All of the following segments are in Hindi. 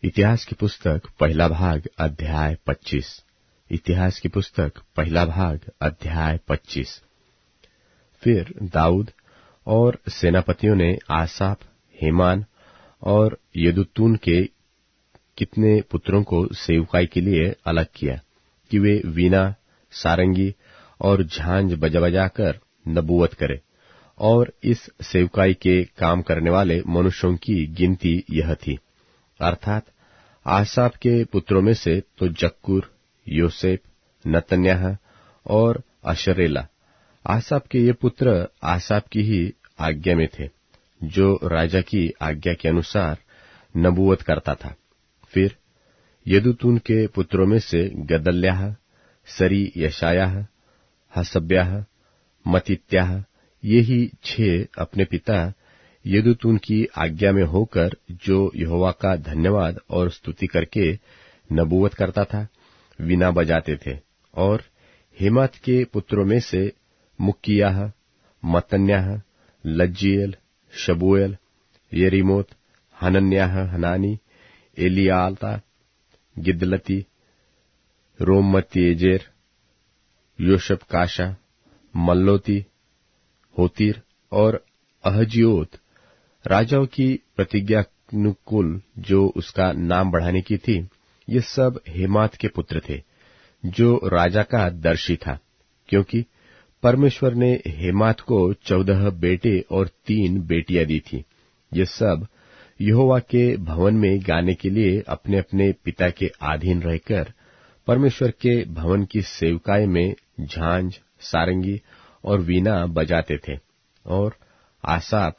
इतिहास की पुस्तक पहला भाग अध्याय 25। इतिहास की पुस्तक पहला भाग अध्याय 25। फिर दाऊद और सेनापतियों ने आसाप, हेमान और यदुतून के कितने पुत्रों को सेवकाई के लिए अलग किया कि वे वीणा, सारंगी और झांझ बजा बजाकर नबूवत करे। और इस सेवकाई के काम करने वाले मनुष्यों की गिनती यह थी, अर्थात आसाप के पुत्रों में से तो जक्कूर, योसेफ, नतन्याह और अशरेला। आसाप के ये पुत्र आसाप की ही आज्ञा में थे, जो राजा की आज्ञा के अनुसार नबूवत करता था। फिर यदुतून के पुत्रों में से गदल्याह, सरी, यशायाह, हसब्याह, मतित्याह, ये ही 6 अपने पिता यदुतून की आज्ञा में होकर जो यहोवा का धन्यवाद और स्तुति करके नबूवत करता था, वीणा बजाते थे। और हेमात के पुत्रों में से मुक्कियाह, मतन्याह, लज्जीएल, शबूएल, यरीमोत, हनन्याह, हनानी, एलियाता, गिदलती, रोममतीएजेर, योशबकाशा, मल्लोती, होतीर और अहजियोत। राजाओं की प्रतिज्ञानुकूल जो उसका नाम बढ़ाने की थी, ये सब हेमात के पुत्र थे, जो राजा का दर्शी था, क्योंकि परमेश्वर ने हेमात को 14 बेटे और 3 बेटियां दी थी। ये सब यहोवा के भवन में गाने के लिए अपने अपने पिता के अधीन रहकर परमेश्वर के भवन की सेवकाई में झांझ, सारंगी और वीणा बजाते थे। और आसाप,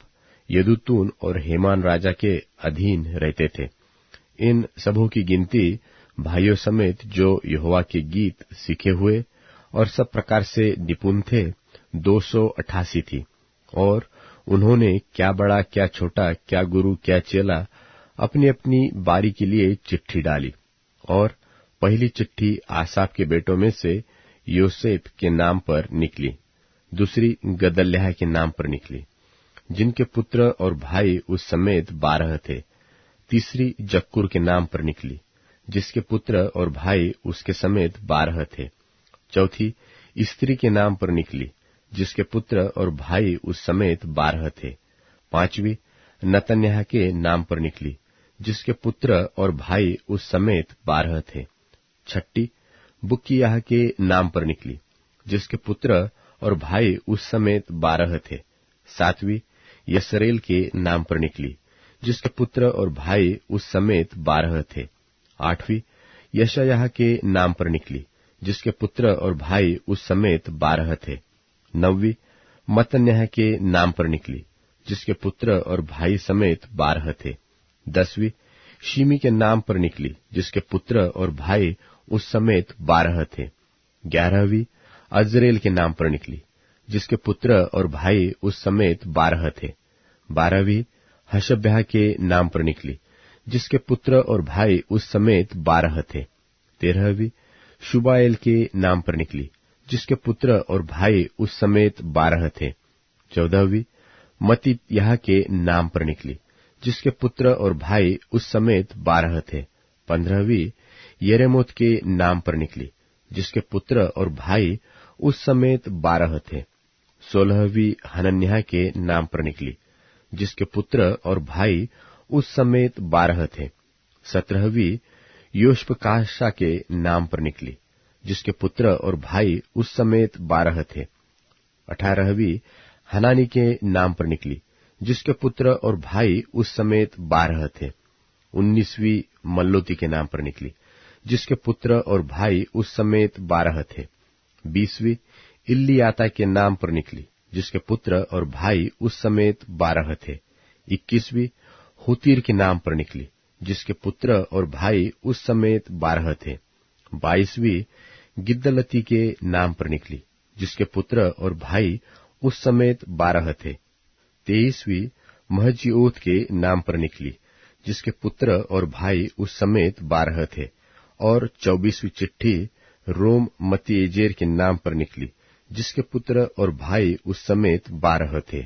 यदुतून और हेमान राजा के अधीन रहते थे। इन सबों की गिनती भाइयों समेत जो यहोवा के गीत सीखे हुए और सब प्रकार से निपुण थे 288 थी। और उन्होंने क्या बड़ा, क्या छोटा, क्या गुरु, क्या चेला अपनी अपनी बारी के लिए चिट्ठी डाली। और पहली चिट्ठी आसाप के बेटों में से योसेफ के नाम पर निकली, दूसरी गदल्याह के नाम पर निकली, जिनके पुत्र और भाई उस समेत 12 थे। तीसरी जक्कूर के नाम पर निकली, जिसके पुत्र और भाई उसके समेत 12 थे। चौथी स्त्री के नाम पर निकली, जिसके पुत्र और भाई उस समेत 12 थे। पांचवी नतन्याह के नाम पर निकली, जिसके पुत्र और भाई उस समेत 12 थे। छठी बुक्कियाह के नाम पर निकली, जिसके पुत्र और भाई उस समेत 12 थे। सातवीं यसरेल के नाम पर निकली, जिसके पुत्र और भाई उस समेत 12 थे। आठवीं यशायाह के नाम पर निकली, जिसके पुत्र और भाई उस समेत 12 थे। नौवीं मतन्याह के नाम पर निकली, जिसके पुत्र और भाई समेत 12 थे। 10वीं शिमी के नाम पर निकली, जिसके पुत्र और भाई उस समेत 12 थे। 11वीं अजरेल के नाम पर निकली, जिसके पुत्र और भाई उस समेत 12 थे। 12वीं हशब्याह के नाम पर निकली, जिसके पुत्र और भाई उस समेत 12 थे। 13वीं शुबाएल के नाम पर निकली, जिसके पुत्र और भाई उस समेत 12 थे। 14वीं मत्तित्याह के नाम पर निकली, जिसके पुत्र और भाई उस समेत 12 थे। 15वीं यरेमोत के नाम पर निकली, जिसके पुत्र और भाई उस समेत 12 थे। 16वीं हनन्याह के नाम पर निकली, जिसके पुत्र और भाई उस समेत 12 थे। 17वीं योशबकाशा के नाम पर निकली, जिसके पुत्र और भाई उस समेत 12 थे। 18वीं हनानी के नाम पर निकली, जिसके पुत्र और भाई उस समेत 12 थे। 19वीं मल्लोती के नाम पर निकली, जिसके पुत्र और भाई उस समेत 12 थे। 20वीं इल्लियाता के नाम पर निकली, जिसके पुत्र और भाई उस समेत 12 थे। 21वीं होतीर के नाम पर निकली, जिसके पुत्र और भाई उस समेत 12 थे। 22वीं गिदलती के नाम पर निकली, जिसके पुत्र और भाई उस समेत 12 थे। 23वीं महजीओत के नाम पर निकली, जिसके पुत्र और भाई उस समेत 12 थे। और 24वीं चिट्ठी रोम मतीएजेर के नाम पर निकली, जिसके पुत्र और भाई उस समेत 12 थे।